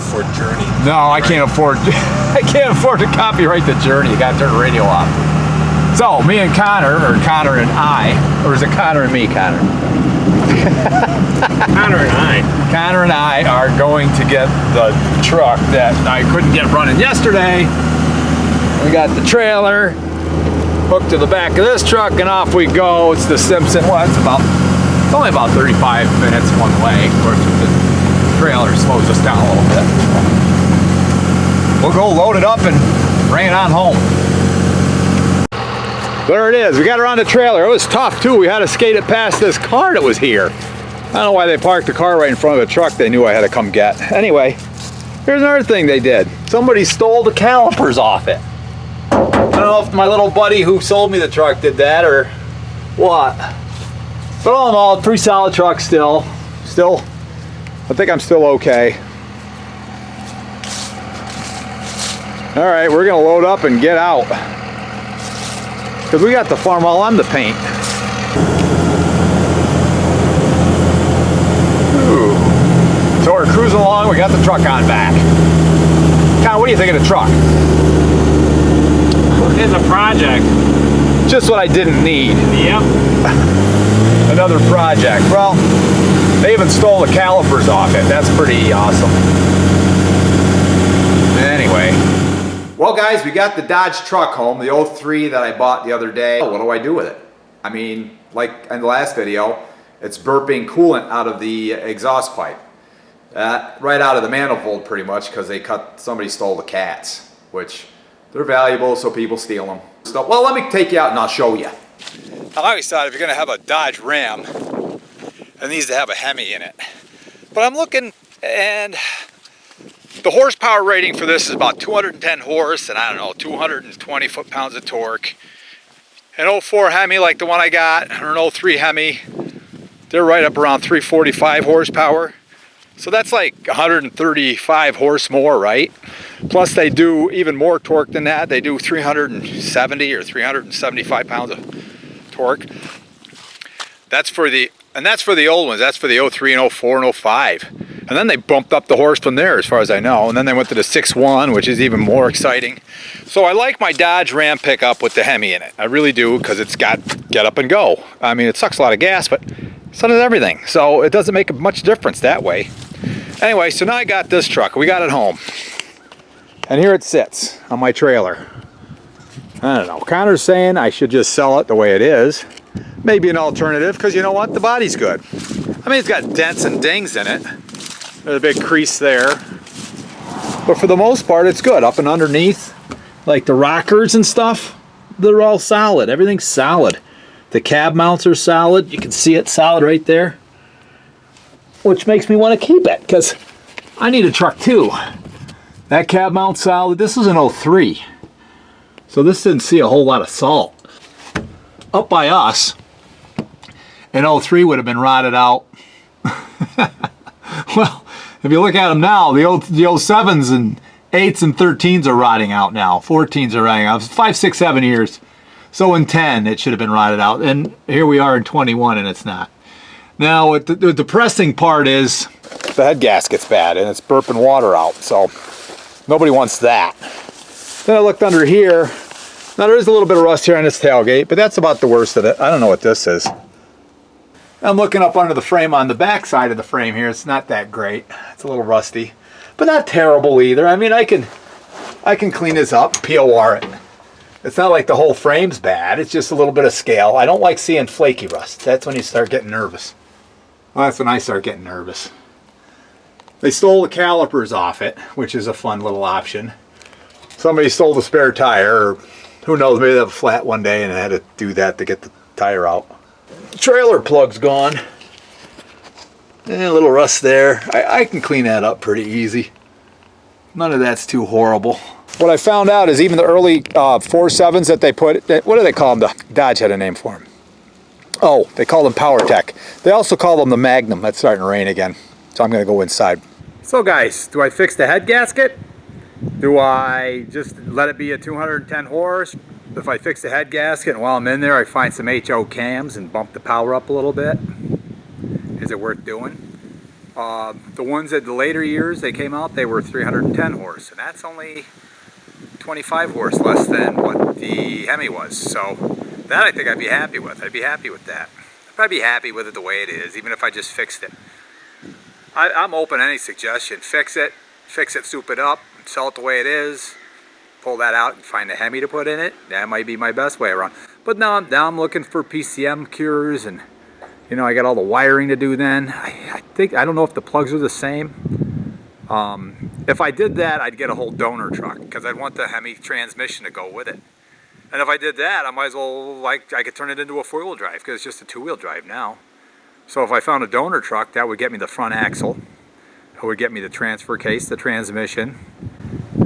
afford Journey. No, I can't afford. I can't afford to copyright the Journey. You got to turn the radio off. So me and Connor, or Connor and I, or is it Connor and me, Connor? Connor and I are going to get the truck that I couldn't get running yesterday. We got the trailer hooked to the back of this truck, and off we go. It's the Simpson. Well, it's only about 35 minutes one way. Of course, the trailer slows us down a little bit. We'll go load it up and bring it on home. There it is. We got her on the trailer. It was tough too. We had to skate it past this car that was here. I don't know why they parked the car right in front of the truck they knew I had to come get. Anyway, here's another thing they did. Somebody stole the calipers off it. I don't know if my little buddy who sold me the truck did that or what. But all in all, pretty solid truck still. I think I'm still okay. All right, we're gonna load up and get out. Because we got the farm all on the paint. Ooh. So we're cruising along, we got the truck on back. Con, what do you think of the truck? It's a project. Just what I didn't need. Yep. Another project. Well, they even stole the calipers off it. That's pretty awesome. Anyway. Well guys, we got the Dodge truck home, the 03 that I bought the other day. What do I do with it? I mean, like in the last video, it's burping coolant out of the exhaust pipe. Right out of the manifold pretty much, because somebody stole the cats, which they're valuable, so people steal them. So, well, let me take you out and I'll show you. I always thought if you're gonna have a Dodge Ram, it needs to have a Hemi in it. But I'm looking, and the horsepower rating for this is about 210 horse and I don't know, 220 foot-pounds of torque. An 04 Hemi like the one I got, or an 03 Hemi, they're right up around 345 horsepower. So that's like 135 horse more, right? Plus they do even more torque than that. They do 370 or 375 pounds of torque. That's for the old ones. That's for the 03 and 04 and 05. And then they bumped up the horse from there, as far as I know. And then they went to the 6.1, which is even more exciting. So I like my Dodge Ram pickup with the Hemi in it. I really do, because it's got get up and go. I mean, it sucks a lot of gas, but so does everything. So it doesn't make much difference that way. Anyway, so now I got this truck. We got it home. And here it sits on my trailer. I don't know. Connor's saying I should just sell it the way it is. Maybe an alternative, because you know what? The body's good. I mean, it's got dents and dings in it. There's a big crease there. But for the most part, it's good. Up and underneath, like the rockers and stuff, they're all solid. Everything's solid. The cab mounts are solid. You can see it solid right there. Which makes me want to keep it, because I need a truck too. That cab mount's solid. This is an 03. So this didn't see a whole lot of salt. Up by us, an 03 would have been rotted out. Well, if you look at them now, the 07s and 8s and 13s are rotting out now. 14s are rotting out. 5, 6, 7 years. So in 10, it should have been rotted out. And here we are in 21, and it's not. Now, what the depressing part is the head gasket's bad, and it's burping water out. So nobody wants that. Then I looked under here. Now, there is a little bit of rust here on this tailgate, but that's about the worst of it. I don't know what this is. I'm looking up under the frame on the back side of the frame here. It's not that great. It's a little rusty, but not terrible either. I mean, I can clean this up, POR it. It's not like the whole frame's bad. It's just a little bit of scale. I don't like seeing flaky rust. That's when you start getting nervous. Well, that's when I start getting nervous. They stole the calipers off it, which is a fun little option. Somebody stole the spare tire, or who knows, maybe they have a flat one day and I had to do that to get the tire out. Trailer plug's gone. And a little rust there. I can clean that up pretty easy. None of that's too horrible. What I found out is even the early 4.7s that they put, what do they call them? The Dodge had a name for them. Oh, they call them Powertech. They also call them the Magnum. It's starting to rain again, so I'm going to go inside. So guys, do I fix the head gasket? Do I just let it be a 210 horse? If I fix the head gasket and while I'm in there I find some HO cams and bump the power up a little bit, is it worth doing? The ones that the later years they came out, they were 310 horse, and that's only 25 horse less than what the Hemi was. So that I think I'd be happy with. I'd be happy with that. I'd probably be happy with it the way it is, even if I just fixed it. I'm open to any suggestion. Fix it, soup it up, sell it the way it is. Pull that out and find a Hemi to put in it. That might be my best way around. But now I'm looking for PCM cures, and you know, I got all the wiring to do then. I don't know if the plugs are the same. If I did that, I'd get a whole donor truck because I'd want the Hemi transmission to go with it. And if I did that, I might as well, I could turn it into a four-wheel drive because it's just a two-wheel drive now. So if I found a donor truck, that would get me the front axle. It would get me the transfer case, the transmission,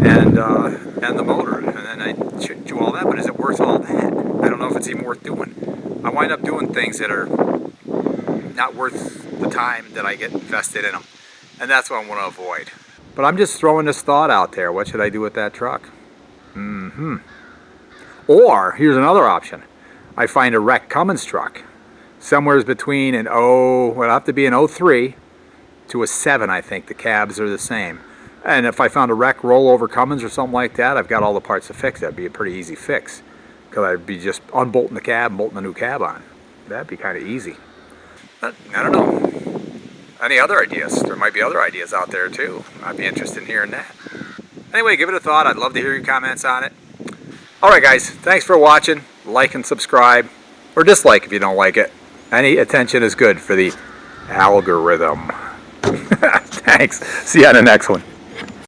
and the motor. And then I should do all that, but is it worth all that? I don't know if it's even worth doing. I wind up doing things that are not worth the time that I get invested in them. And that's what I want to avoid. But I'm just throwing this thought out there. What should I do with that truck? Or, here's another option. I find a wrecked Cummins truck. Somewhere between an it'll have to be an 03 to a 7, I think. The cabs are the same. And if I found a wreck rollover Cummins or something like that, I've got all the parts to fix. That'd be a pretty easy fix. Because I'd be just unbolting the cab and bolting the new cab on. That'd be kind of easy. But, I don't know. Any other ideas? There might be other ideas out there too. I'd be interested in hearing that. Anyway, give it a thought. I'd love to hear your comments on it. Alright guys, thanks for watching. Like and subscribe. Or dislike if you don't like it. Any attention is good for the algorithm. Thanks. See you on the next one.